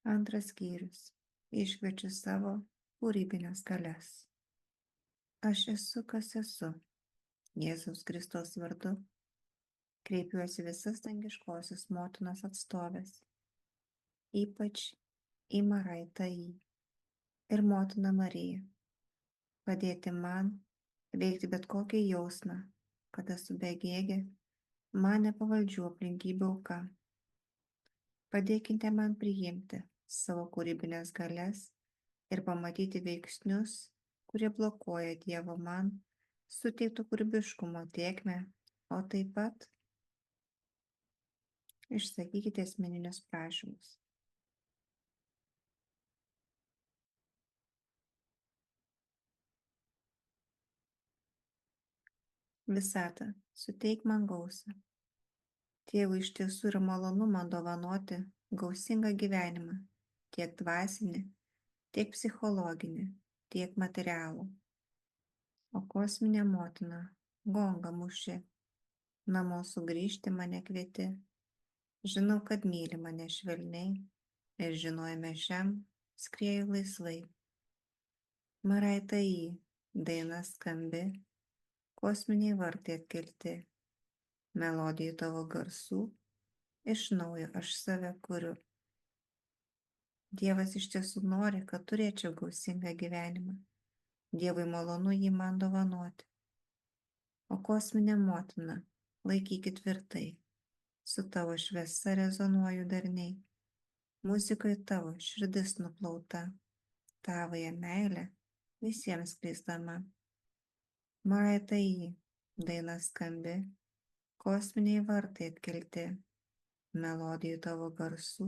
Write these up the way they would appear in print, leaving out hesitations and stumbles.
Antras skyrius. Iškviečiu savo kūrybines galias. Aš esu, kas esu. Jėzaus Kristaus vardu kreipiuosi visas dangiškosios motinos atstovės, ypač į Maraitą ir motiną Mariją, padėti man veikti bet kokį jausmą, kad esu begėgė, man nepavaldžių aplinkybių auka. Padėkite man priimti savo kūrybines galias ir pamatyti veiksnius, kurie blokuoja Dievo man suteikto kūrybiškumo tėkmę, o taip pat išsakykite asmeninius prašymus. Visata, suteik man gausą. Tėvui iš tiesų yra malonu man dovanoti gausingą gyvenimą, tiek dvasinį, tiek psichologinį, tiek materialų. O kosminė motina gongą muši, namo sugrįžti mane kvieti. Žinau, kad myli mane švelniai ir žinojame šiam skrieju laisvai. Maraita daina skambi, kosminiai vartai atkelti, melodijų tavo garsų, iš naujo aš save kuriu. Dievas iš tiesų nori, kad turėčiau gausingą gyvenimą. Dievui malonu jį man dovanoti. O kosminė motina, laikykit tvirtai, su tavo šviesa rezonuoju darniai. Muzikoje tavo širdis nuplauta, tavoje meilė visiems skleisdama. Maraita daina skambi, kosminiai vartai atkelti, melodijų tavo garsų,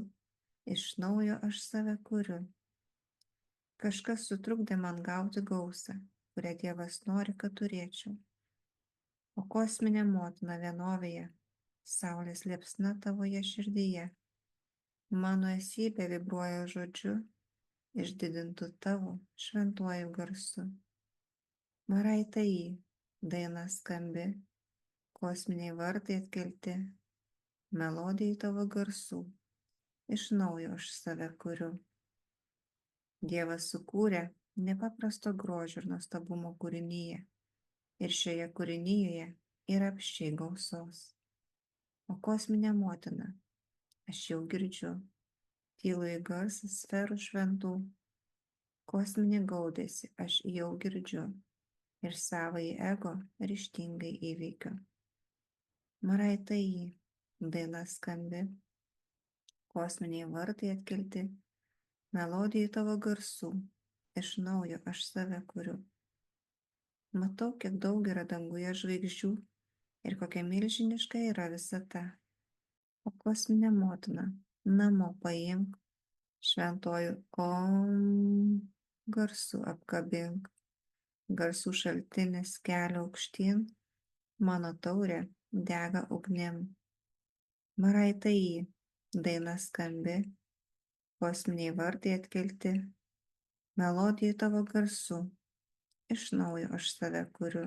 iš naujo aš save kuriu. Kažkas sutrukdė man gauti gausą, kurią Dievas nori, kad turėčiau. O kosminė motina vienovėje, saulės liepsna tavoje širdyje, mano esybė vibruoja žodžiu, išdidintų tavo šventuoju garsu. Maraita daina skambi, kosminiai vartai atkelti, melodijai tavo garsų, iš naujo aš save kuriu. Dievas sukūrė nepaprasto grožio ir nuostabumo kūrinyje, ir šioje kūrinyje yra apsčiai gausos. O kosminė motina, aš jau girdžiu, tylųjį garsą sferų šventų, kosminį gaudesį aš jau girdžiu ir savąjį ego ryžtingai įveikiu. Maraita daina skambi, kosminiai vartai atkelti, melodijai tavo garsų, iš naujo aš save kuriu. Matau, kiek daug yra danguje žvaigždžių ir kokia milžiniška yra visata. O kosminė motina, namo paimk, šventoju om garsu apkabink, garsų šaltinis kelia aukštyn, mano taurė dega ugnim. Maraita daina skambi, kosminiai vartai atkelti, melodijai tavo garsų, iš naujo aš save kuriu.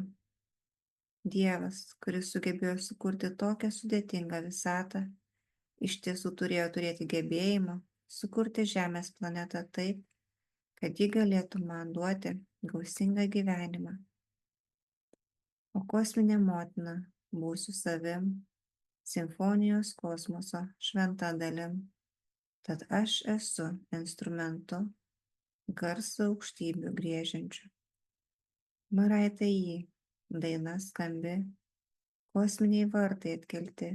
Dievas, kuris sugebėjo sukurti tokią sudėtingą visatą, iš tiesų turėjo turėti gebėjimą sukurti Žemės planetą taip, kad ji galėtų man duoti gausingą gyvenimą. O kosminė motina, būsiu savim, simfonijos kosmoso šventa dalim, tad aš esu instrumentu garsą aukštybių griežiančiu. Maraita daina skambi, kosminiai vartai atkelti,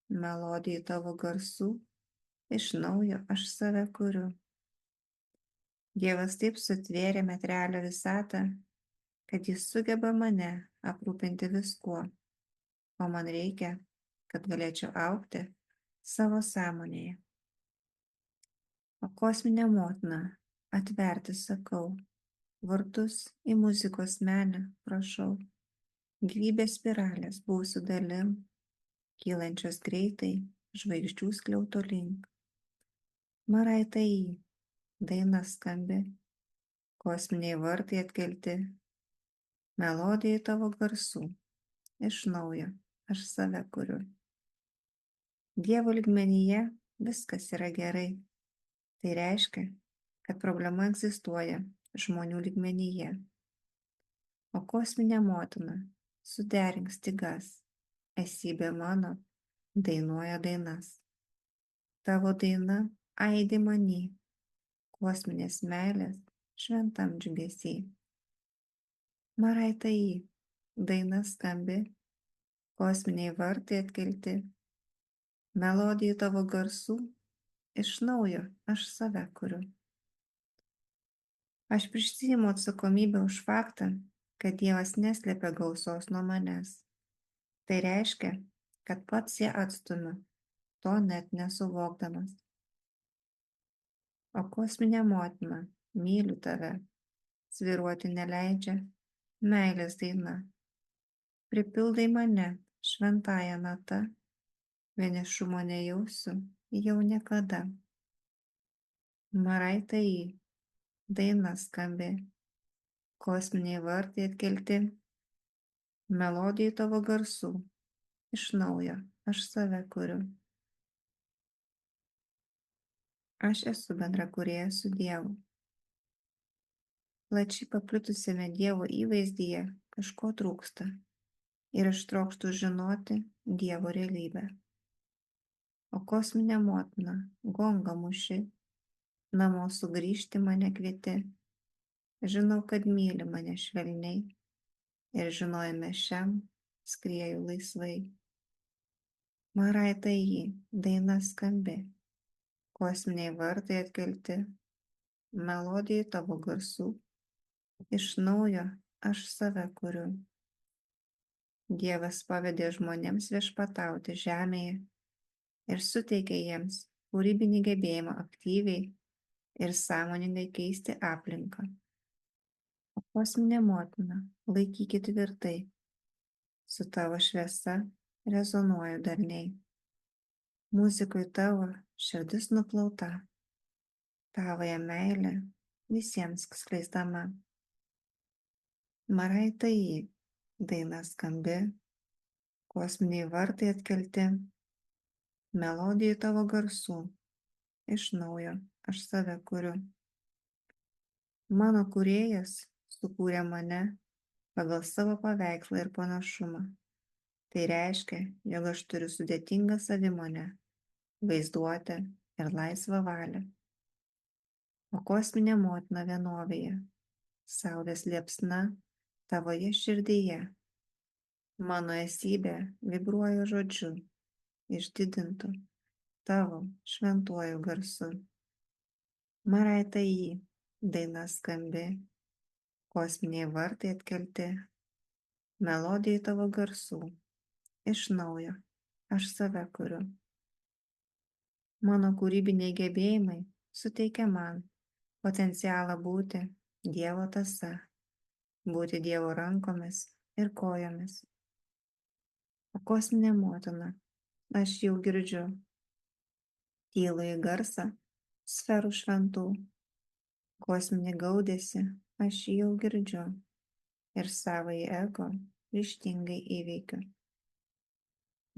melodijai tavo garsų, iš naujo aš save kuriu. Dievas taip sutvėrė materialią visatą, kad jis sugeba mane aprūpinti viskuo, o man reikia, kad galėčiau augti savo sąmonėje. O kosminė motina, atverti sakau, vartus į muzikos menę prašau, gyvybės spiralės būsiu dalim, kylančios greitai žvaigždžių skliauto link. Maraita daina skambi, kosminiai vartai atkelti, melodijai tavo garsų, iš naujo aš save kuriu. Dievo lygmenyje viskas yra gerai, Tai reiškia, kad problema egzistuoja žmonių lygmenyje. O kosminė motina suderink stygas, esybė mano dainuoja dainas. Tavo daina aidi many, kosminės meilės šventam džiugesiai. Maraitai, daina skambi, kosminiai vartai atkelti, melodijų tavo garsų, iš naujo aš save kuriu. Aš prisiimu atsakomybę už faktą, kad Dievas neslėpia gausos nuo manęs. Tai reiškia, kad pats ją atstumiu, to net nesuvokdamas. O kosminė motina, myliu tave, svyruoti neleidžia, meilės daina. Pripildai mane šventąja nata, vienišumo nejausiu jau niekada. Maraitai, daina skambi, kosminiai vartai atkelti, melodijų tavo garsų, iš naujo aš save kuriu. Aš esu bendrakūrėja su Dievu. Plačiai paplitusiame Dievo įvaizdyje kažko trūksta ir aš trokštu žinoti Dievo realybę. O kosminė motina gonga muši, namo sugrįžti mane kvieti, žinau, kad myli mane švelniai ir žinojame šiam skrieju laisvai. Maraitai jį, daina skambi, kosminiai vartai atkelti, melodijų tavo garsų, iš naujo aš save kuriu. Dievas pavedė žmonėms viešpatauti žemėje ir suteikė jiems kūrybinį gebėjimą aktyviai ir sąmoningai keisti aplinką. O kosminė motina, laikykit tvirtai, su tavo šviesa rezonuoju darniai. Muzikui tavo širdis nuplauta, tavoje meilė visiems skleisdama. Maraitai, daina skambi, kosminiai vartai atkelti, melodijų tavo garsų, iš naujo aš save kuriu. Mano kūrėjas sukūrė mane pagal savo paveikslą ir panašumą. Tai reiškia, jog aš turiu sudėtingą savimonę, vaizduotę ir laisvą valią. O kosminė motina vienovėje, saulės liepsna tavoje širdyje, mano esybė vibruoja žodžiu, išdidintu tavo šventuoju garsu. Maraitai, daina skambi, kosminiai vartai atkelti, melodijų tavo garsų, iš naujo aš save kuriu. Mano kūrybiniai gebėjimai suteikia man potencialą būti Dievo tąsa, būti Dievo rankomis ir kojomis. O kosminė motina, aš jau girdžiu tylųjį garsą sferų šventų, kosminį gaudesį aš jau girdžiu ir savąjį ego ryžtingai įveikiu.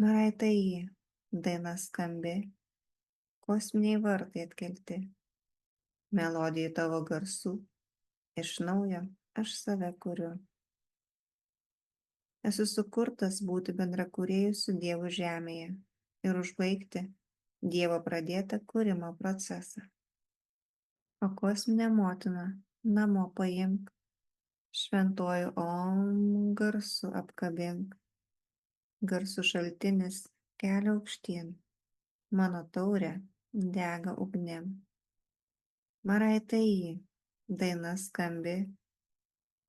Maraitai, daina skambi, kosminiai vartai atkelti, melodijų tavo garsų, iš naujo aš save kuriu. Esu sukurtas būti bendrakūrėju su Dievu žemėje ir užbaigti Dievo pradėtą kūrimo procesą. O kosminė motina, namo paimk, šventuoju om garsu apkabink, garsų šaltinis kelia aukštyn, mano taurė dega ugnim. Maraitai, daina skambi,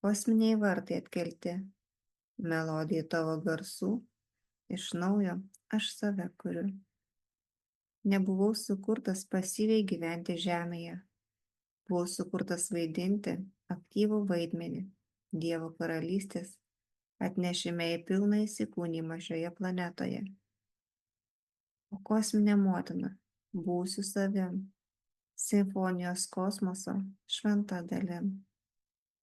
kosminiai vartai atkelti, melodijų tavo garsų, iš naujo aš save kuriu. Nebuvau sukurtas pasyviai gyventi žemėje, buvau sukurtas vaidinti aktyvų vaidmenį Dievo karalystės atnešime į pilną įsikūnymą šioje planetoje. O kosminė motina, būsiu savim, simfonijos kosmoso šventa dalim.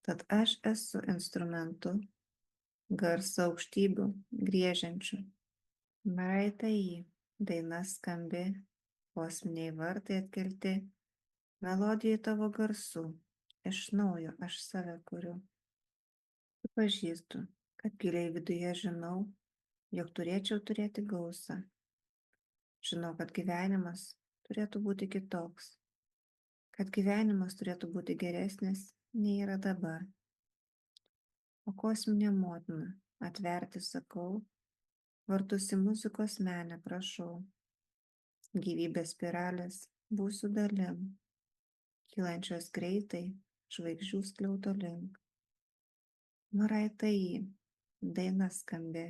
Tad aš esu instrumentu, garso aukštybių griežiančių. Maraitai, daina skambi, kosminiai vartai atkelti, melodijai tavo garsų, iš naujo aš save kuriu. Pripažįstu, kad giliai viduje žinau, jog turėčiau turėti gausą. Žinau, kad gyvenimas turėtų būti kitoks, kad gyvenimas turėtų būti geresnis, nei yra dabar. O kosminė motina, atverti sakau, vartus į muzikos menę prašau. Gyvybės spiralės būsiu dalim, kylančios greitai žvaigždžių skliauto link. Maraitai, daina skambi,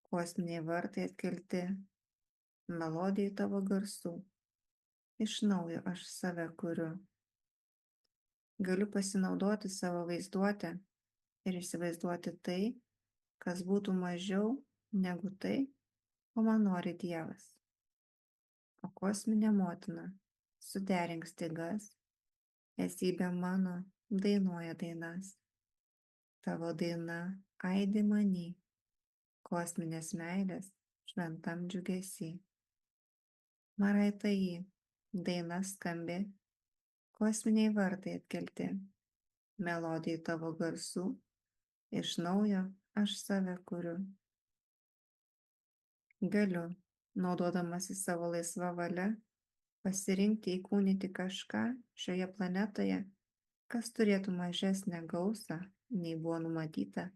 kosminiai vartai atkelti, melodijai tavo garsų, iš naujo aš save kuriu. Galiu pasinaudoti savo vaizduotę ir įsivaizduoti tai, kas būtų mažiau negu tai, ko man nori Dievas. O kosminė motina, suderink stygas, esybė mano dainuoja dainas. Tavo daina aidi many, kosminės meilės šventam džiugesy. Maraitai, daina skambi, kosminiai vartai atkelti, melodijai tavo garsų, iš naujo aš save kuriu. Galiu, naudodamasi savo laisvą valią, pasirinkti įkūnyti kažką šioje planetoje, kas turėtų mažesnę gausą, nei buvo numatyta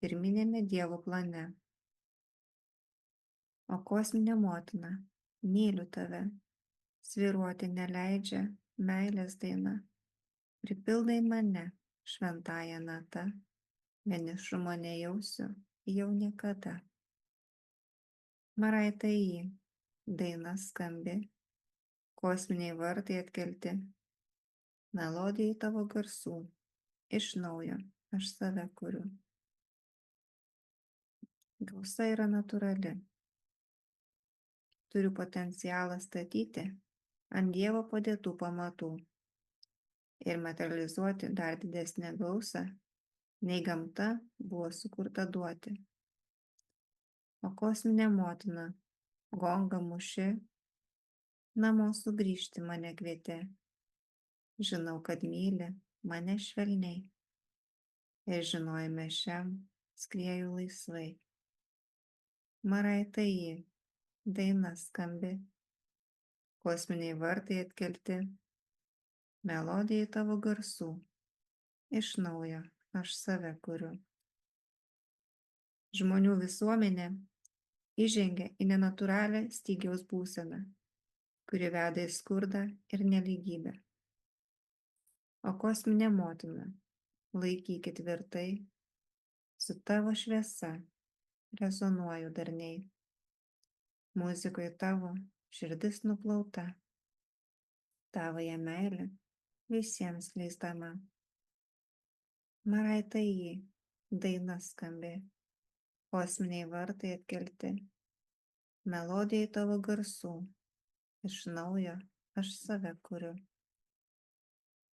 pirminėme Dievo plane. O kosminė motina, myliu tave, svyruoti neleidžia meilės daina, pripildai mane šventąja nata, vienišumo nejausiu jau niekada. Maraitai, daina skambi, kosminiai vartai atkelti, melodijai tavo garsų, iš naujo aš save kuriu. Gausa yra natūrali. Turiu potencialą statyti ant Dievo padėtų pamatų ir materializuoti dar didesnę gausą, nei gamta buvo sukurta duoti. O kosminė motina, gongą muši, namo sugrįžti mane kvieti. Žinau, kad myli mane švelniai ir žinojime šiam skrieju laisvai. Maraitai, daina skambi, kosminiai vartai atkelti, melodijai tavo garsų, iš naujo aš save kuriu. Žmonių visuomenė įžengia į nenatūralią stygiaus būseną, kuri veda į skurdą ir nelygybę. O kosminė motina, laikykit tvirtai, su tavo šviesa rezonuoju darniai. Muzikoje tavo širdis nuplauta, tavoje meilė visiems leisdama. Maraitai, daina skambi, kosminiai vartai atkelti, melodijai tavo garsų, iš naujo aš save kuriu.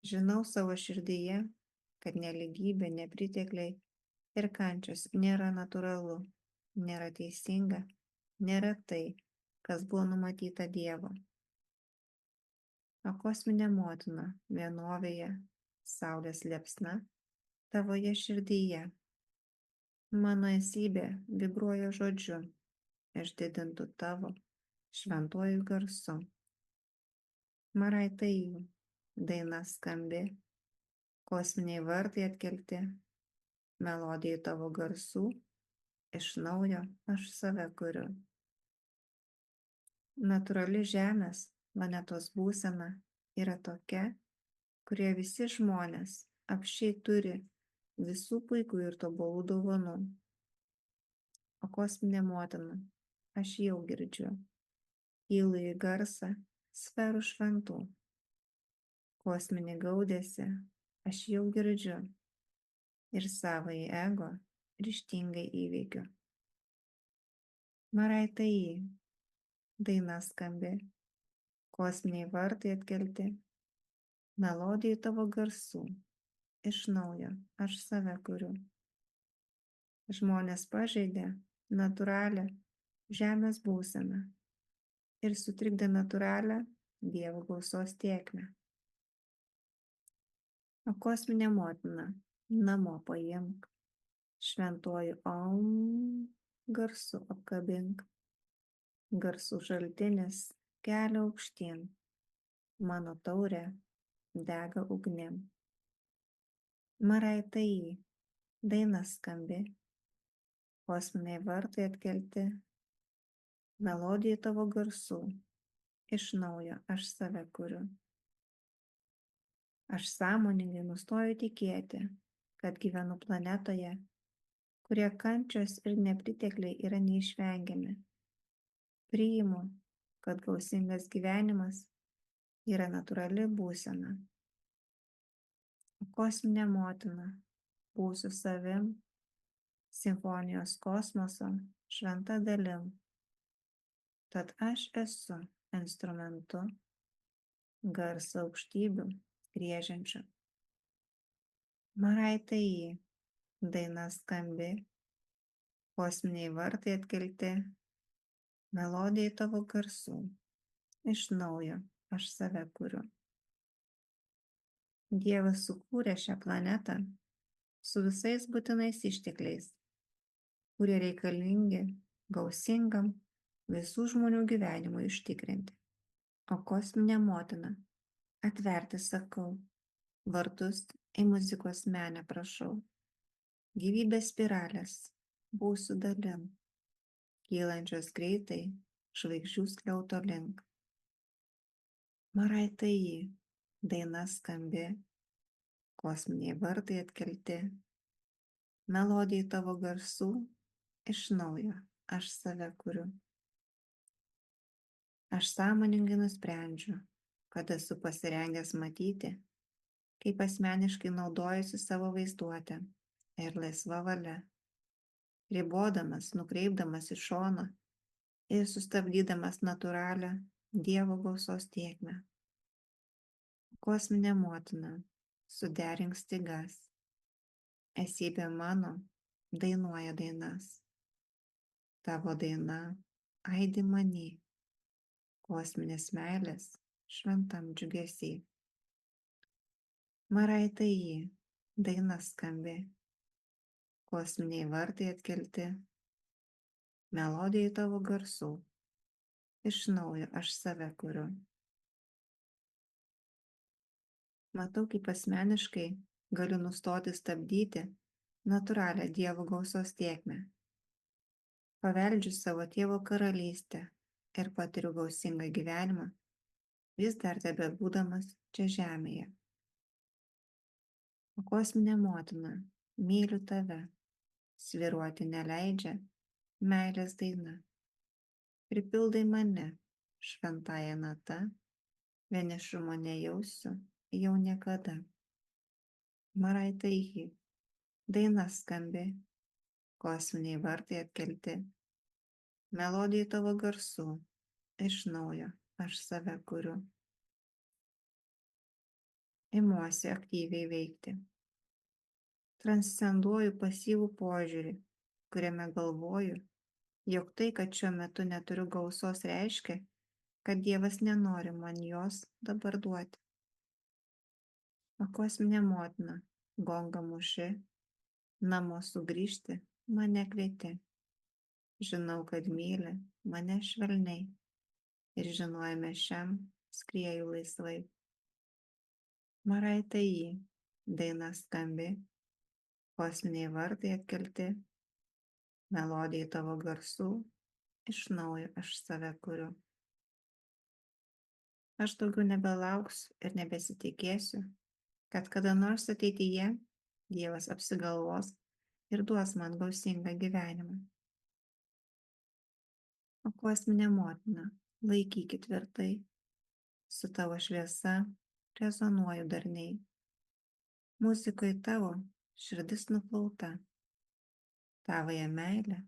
Žinau savo širdyje, kad nelygybė, nepritekliai ir kančios nėra natūralu, nėra teisinga, nėra tai, kas buvo numatyta Dievo. O kosminė motina vienovėje, saulės liepsna, tavoje širdyje. Mano esybė vibruoja žodžiu, išdidintų tavo šventuoju garsu. Maraitai, daina skambi, kosminiai vartai atkelti, melodijai tavo garsų, iš naujo aš save kuriu. Natūrali žemės planetos būsena yra tokia, kurie visi žmonės apsčiai turi visų puikių ir tobulų dovanų. O kosminė motina, aš jau girdžiu, įlų į garsą sferų šventų. Kosminį gaudėsi, aš jau girdžiu ir savąjį ego ryžtingai įveikiu. Maraitai, daina skambi, kosminiai vartai atkelti, melodijai tavo garsų, iš naujo aš save kuriu. Žmonės pažeidė natūralią žemės būseną ir sutrikdė natūralią Dievo gausos tėkmę. O kosminė motina, namo paimk, šventuoju Om garsu apkabink, garsų šaltinis kelia aukštyn, mano taurė dega ugnim. Maraitai, daina skambi, kosminiai vartai atkelti, melodijai tavo garsų, iš naujo aš save kuriu. Aš sąmoningai nustoju tikėti, kad gyvenu planetoje, kurie kančios ir nepritekliai yra neišvengiami. Priimu, kad gausingas gyvenimas yra natūrali būsena. O kosminė motina, būsiu savim, simfonijos kosmoso šventa dalim. Tad aš esu instrumentu garsą aukštybių griežiančiu. Maraitai, daina skambi, kosminiai vartai atkelti, melodijai tavo garsų, iš naujo aš save kuriu. Dievas sukūrė šią planetą su visais būtinais ištekliais, kurie reikalingi gausingam visų žmonių gyvenimui užtikrinti. O kosminė motina, atverti sakau, vartus į muzikos menę prašau. Gyvybės spiralės, būsiu dalim, kylančios greitai žvaigždžių skliauto link. Maraitai, daina skambi, kosminiai vartai atkelti, melodijai tavo garsų, iš naujo aš save kuriu. Aš sąmoningai nusprendžiu, kad esu pasirengęs matyti, kaip asmeniškai naudojusi savo vaizduotę ir laisva valia, ribodamas, nukreipdamas į šoną ir sustabdydamas natūralią Dievo gausos tėkmę. Kosminė motina, suderink stygas, esybė mano dainuoja dainas. Tavo daina aidi many, kosminės meilės šventam džiugesy. Maraitai, daina skambi, kosminiai vartai atkelti, melodijai tavo garsų, iš naujo aš save kuriu. Matau, kaip asmeniškai galiu nustoti stabdyti natūralią Dievo gausos tėkmę. Paveldžiu savo tėvo karalystę ir patiriu gausingą gyvenimą, vis dar tebebūdamas čia žemėje. O kosminė motina, myliu tave, svyruoti neleidžia meilės daina. Pripildai mane šventąja nata, vienišumo nejausiu jau niekada. Maraitai, daina skambi, kosminiai vartai atkelti, melodijai tavo garsų, iš naujo aš save kuriu. Imuosi aktyviai veikti. Transcenduoju pasyvų požiūrį, kuriame galvoju, jog tai, kad šiuo metu neturiu gausos, reiškia, kad Dievas nenori man jos dabar duoti. O kosminė motina, gonga muši, namo sugrįžti mane kvieti. Žinau, kad myli mane švelniai ir žinojame šiam skrieju laisvai. Maraitai, daina skambi, kosminiai vartai atkelti, melodijai tavo garsų, iš naujo aš save kuriu. Aš daugiau nebelauksiu ir nebesitikėsiu, kad kada nors ateityje Dievas apsigalvos ir duos man gausingą gyvenimą. O kosminė motina, laikykit tvirtai, su tavo šviesa rezonuoju darniai. Muzikoje tavo širdis nuplauta, tavoje meilė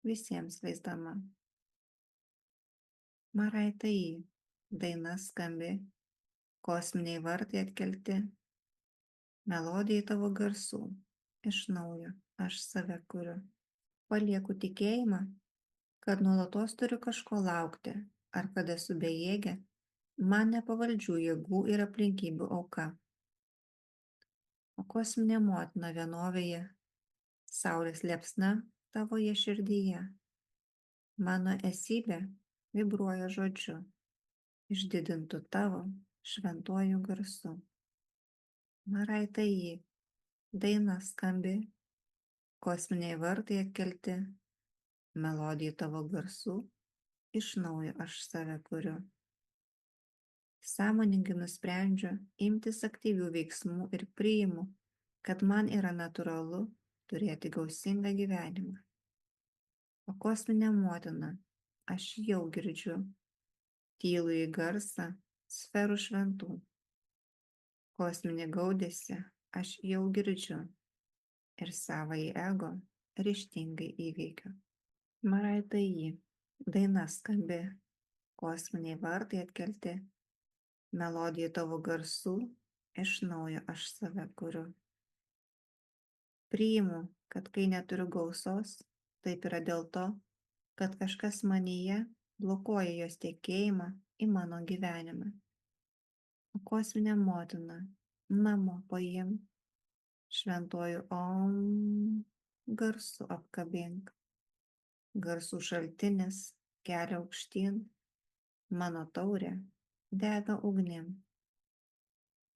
visiems vaizdama. Maraitai, daina skambi, kosminiai vartai atkelti, melodijai tavo garsų, iš naujo aš save kuriu. Palieku tikėjimą, kad nuolatos turiu kažko laukti, ar kad esu bejėgė, man nepavaldžių jėgų ir aplinkybių auka. O kosminė motina vienovėje, saulės liepsna tavoje širdyje, mano esybė vibruoja žodžiu, išdidintų tavo šventuoju garsu. Maraitai, daina skambi, kosminiai vartai atkelti, melodijai tavo garsų, iš naujo aš save kuriu. Sąmoningai nusprendžiu imtis aktyvių veiksmų ir priimu, kad man yra natūralu turėti gausingą gyvenimą. O kosminė motina, aš jau girdžiu tylųjį garsą sferų šventų. Kosminį gaudesį aš jau girdžiu ir savąjį ego ryžtingai įveikiu. Maraitai, daina skambi, kosminiai vartai atkelti, melodijai tavo garsų, iš naujo aš save kuriu. Priimu, kad kai neturiu gausos, taip yra dėl to, kad kažkas manyje blokuoja jos tekėjimą į mano gyvenimą. O kosminė motina, namo paimk, šventuoju Om garsu apkabink. Garsų šaltinis kelia aukštyn, mano taurė dega ugnim.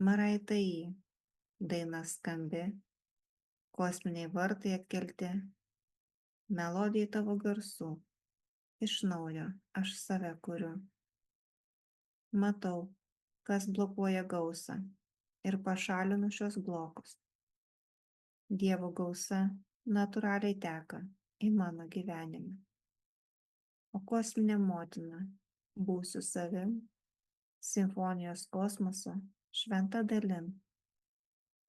Maraitai, daina skambi, kosminiai vartai atkelti, melodijai tavo garsų, iš naujo aš save kuriu. Matau, kas blokuoja gausą ir pašalinu šios blokus. Dievo gausa natūraliai teka į mano gyvenimą. O kosminė motina, būsiu savim, simfonijos kosmoso šventa dalim,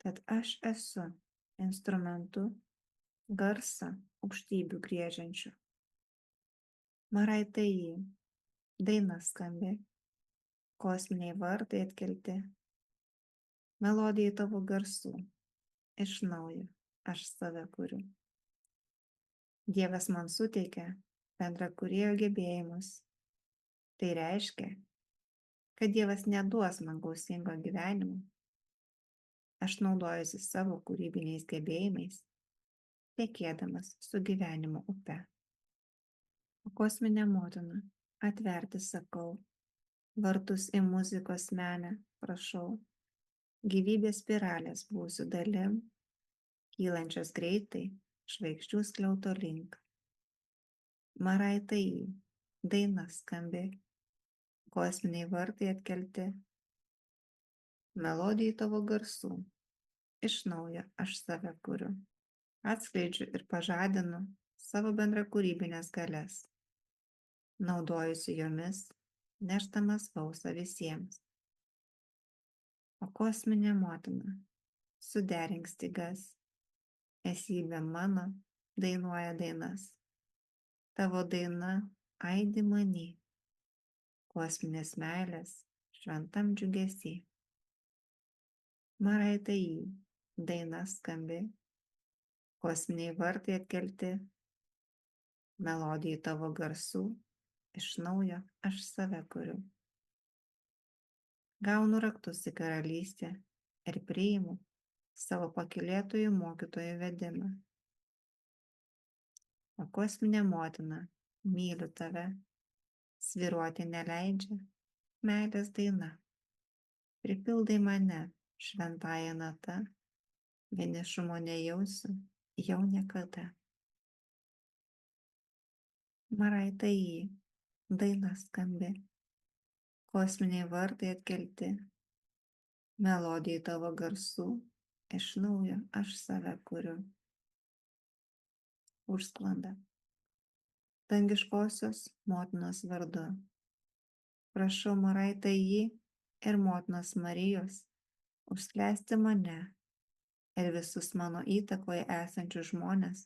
tad aš esu instrumentu garsą aukštybių griežiančiu. Maraitai, daina skambi, kosminiai vartai atkelti, melodijai tavo garsų, iš naujo aš save kuriu. Dievas man suteikia bendrakūrėjo gebėjimus. Tai reiškia, kad Dievas neduos man gausingo gyvenimo. Aš naudojuosi savo kūrybiniais gebėjimais, tekėdamas su gyvenimo upe. O kosminė motina, atverti sakau, vartus į muzikos menę, prašau, gyvybės spiralės būsiu dalim, kylančios greitai žvaigždžių skliauto link. Maraitai, daina skambi, kosminiai vartai atkelti, melodijai tavo garsų, iš naujo aš save kuriu. Atskleidžiu ir pažadinu savo bendrakūrybinės galias. Naudojusi jomis, nešdamas gausą visiems. O kosminė motina, suderink stygas, esybė mano dainuoja dainas. Tavo daina aidi many, kosminės meilės šventam džiugesy. Maraitai, daina skambi, kosminiai vartai atkelti, melodijai tavo garsų, iš naujo aš save kuriu. Gaunu raktus į karalystę ir priimu savo pakylėtojų mokytojų vedimą. O kosminė motina, myliu tave, svyruoti neleidžia meilės daina. Pripildai mane šventąja nata, vienišumo nejausiu jau niekada. Maraitai, daina skambi, kosminiai vartai atkelti, melodijai tavo garsų, iš naujo aš save kuriu. Užsklanda. Dangiškosios motinos vardu. Prašau Maraitai ir motinos Marijos užskleisti mane ir visus mano įtakoje esančius žmones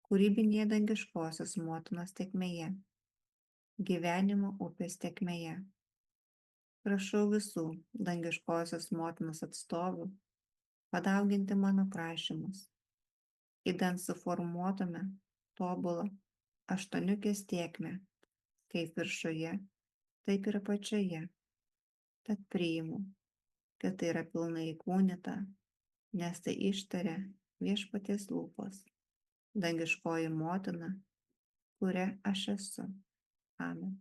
kūrybinėje dangiškosios motinos tėkmėje, gyvenimo upės tėkmėje. Prašau visų dangiškosios motinos atstovų padauginti mano prašymus, idant suformuotume tobulą aštuoniukės tėkmę, kaip viršuje, taip ir apačioje. Tad priimu, kad tai yra pilnai įkūnyta, nes tai ištaria Viešpaties lūpos, dangiškoji motina, kuria aš esu. Amen.